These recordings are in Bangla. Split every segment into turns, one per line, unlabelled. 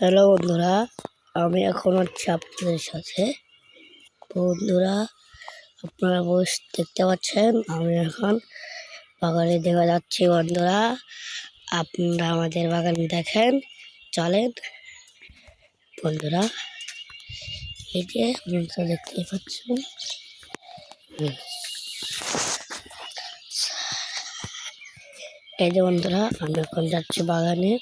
হ্যালো বন্ধুরা, আমি এখন হচ্ছে আপনাদের সাথে। বন্ধুরা, আপনারা দেখতে পাচ্ছেন আমি এখন বাগানে দেখা যাচ্ছি। বন্ধুরা, আপনারা আমাদের বাগান দেখেন, চলেন। বন্ধুরা, এই যে আপনারা দেখতে পাচ্ছেন, এই যে বন্ধুরা, আমি এখন যাচ্ছি বাগানে।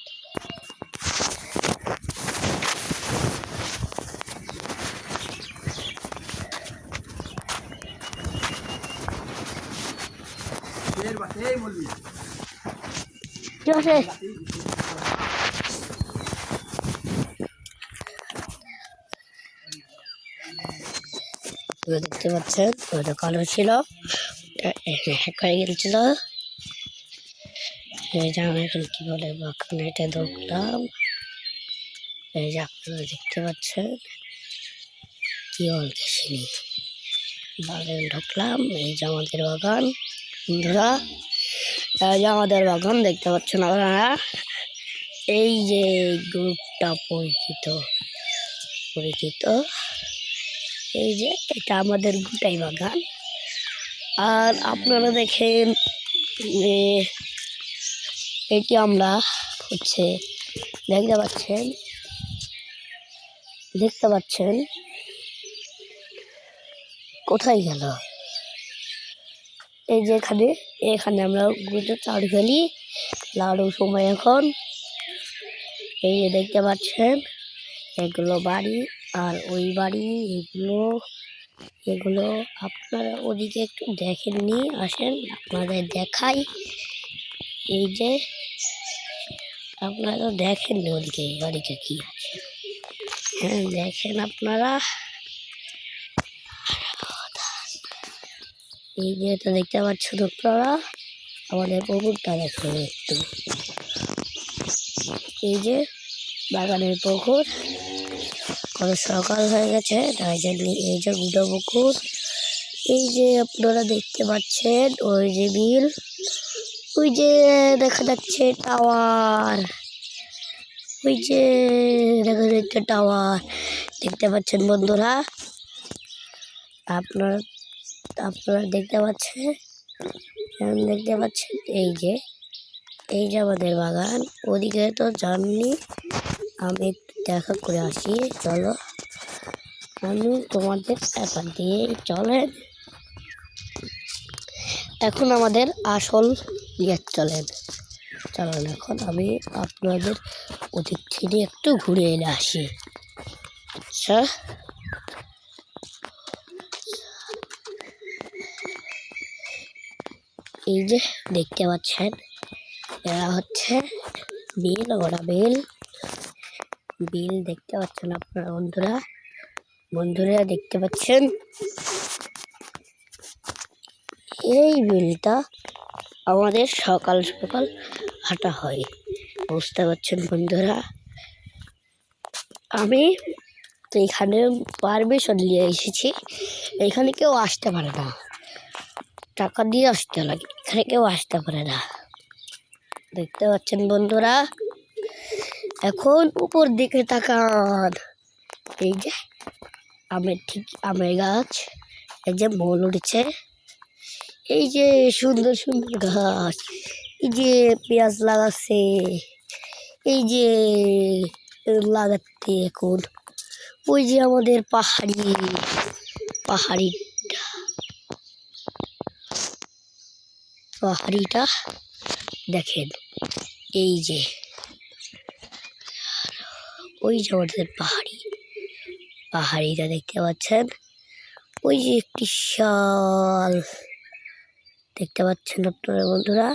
দেখতে পাচ্ছেন ওইটা কালো ছিল, হ্যাক হয়ে গেছিল। এই যে আমি এখন কি বলে বাগানে এটা ঢুকলাম। এই যে আপনারা দেখতে পাচ্ছেন কি বলতেছিনি, বাগানে ঢুকলাম। এই যে আমাদের বাগান বন্ধুরা, এই যে আমাদের বাগান দেখতে পাচ্ছেন আপনারা। এই যে গ্রুপটা পরিচিত, এই যে এটা আমাদের গোটাই বাগান। আর আপনারা দেখেন এটি আমরা হচ্ছে দেখতে পাচ্ছেন কোথায় গেল। এই যে এখানে আমরা গুঁতো চাউল ফেলি, লাড়ু সময় এখন। এই যে দেখতে পাচ্ছেন এগুলো বাড়ি, আর ওই বাড়ি এগুলো আপনারা ওদিকে একটু দেখেননি, আসেন আপনাদের দেখাই। এই যে আপনারা দেখেননি ওদিকে কি আছে, হ্যাঁ দেখেন আপনারা। এই যে তো দেখতে পাচ্ছেন আপনারা, আমাদের পুকুরটা দেখেন একটু। এই যে বাগানের পুকুর, কত সকাল হয়ে গেছে, তাই জন্য এই যে গুঁড়ো পুকুর। এই যে আপনারা দেখতে পাচ্ছেন ওই যে বিল, ওই যে দেখা যাচ্ছে টাওয়ার, ওই যে দেখা যাচ্ছে টাওয়ার। দেখতে পাচ্ছেন বন্ধুরা, আপনারা দেখতে পাচ্ছেন। এই যে আমাদের বাগান। ওদিকে তো জাননি, আমি দেখা করে আসি, চলো আমি তোমাদের টাকা দিয়ে চলেন। এখন আমাদের আসল চলেন এখন আমি আপনাদের ওদিক থেকে একটু ঘুরে এনে আসি। আচ্ছা, এই যে দেখতে পাচ্ছেন এরা হচ্ছে বিল, ওরা বিল দেখতে পাচ্ছেন আপনারা বন্ধুরা দেখতে পাচ্ছেন। এই বিলটা আমাদের সকাল সকাল হাঁটা হয়, বুঝতে পারছেন বন্ধুরা। আমি তো এখানে পারমিশন নিয়ে এসেছি, এখানে কেউ আসতে পারে না, টাকা দিয়ে আসতে লাগে, এখানে কেউ আসতে পারে না। দেখতে পাচ্ছেন বন্ধুরা, এখন উপর দিকে তাকান। এই যে আমের গাছ, এই যে মোল উঠেছে, এই যে সুন্দর সুন্দর গাছ, এই যে পেঁয়াজ লাগাচ্ছে, এই যে লাগাচ্ছে এখন। ওই যে আমাদের পাহাড়িটা দেখেন। এই যে ওই যে আমাদের পাহাড়িটা দেখতে পাচ্ছেন। ওই যে একটি শাল দেখতে পাচ্ছেন আপনারা বন্ধুরা।